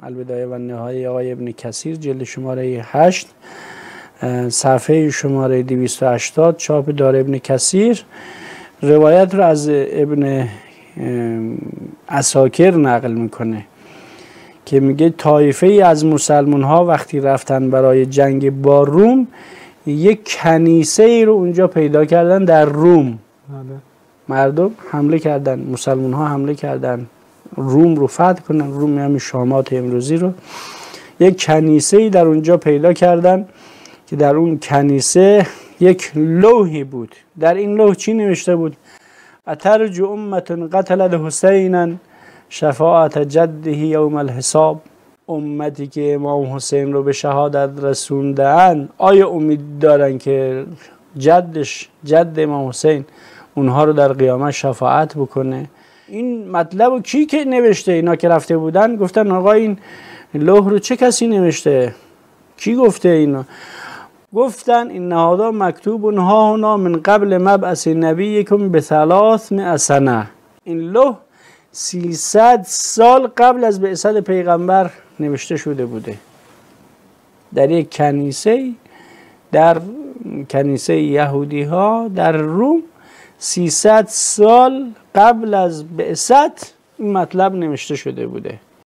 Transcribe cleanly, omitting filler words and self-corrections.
البدایه و نهایه آقای ابن کثیر، جلد شماره 8 صفحه شماره 280 چاپ دار ابن کثیر، روایت رو از ابن عساکر نقل میکنه که میگه طایفه ای از مسلمان ها وقتی رفتن برای جنگ با روم یک کنیسه ای رو اونجا پیدا کردن در روم. مردم حمله کردن، مسلمان ها حمله کردن روم رو فتح کنن، روم همین شامات امروزی رو. یک کنیسه ای در اونجا پیدا کردن که در اون کنیسه یک لوحی بود. در این لوح چی نوشته بود؟ اترجو امت قتلت حسینا شفاعت جده یوم الحساب. امتی که امام حسین رو به شهادت رسوندن آیا امید دارن که جد امام حسین اونها رو در قیامت شفاعت بکنه؟ این مطلب رو کی که نوشته؟ اینا که رفته بودن گفتن آقا این لوح رو چه کسی نوشته؟ کی گفته اینو؟ گفتن این هذا مکتوب ها هنا من قبل مبعث نبیکم به 300 سنه. این لوح 300 سال قبل از بعثت پیغمبر نوشته شده بوده در یک کنیسه، در کنیسه یهودی ها در روم. 300 سال قبل از بعثت این مطلب نوشته شده بوده.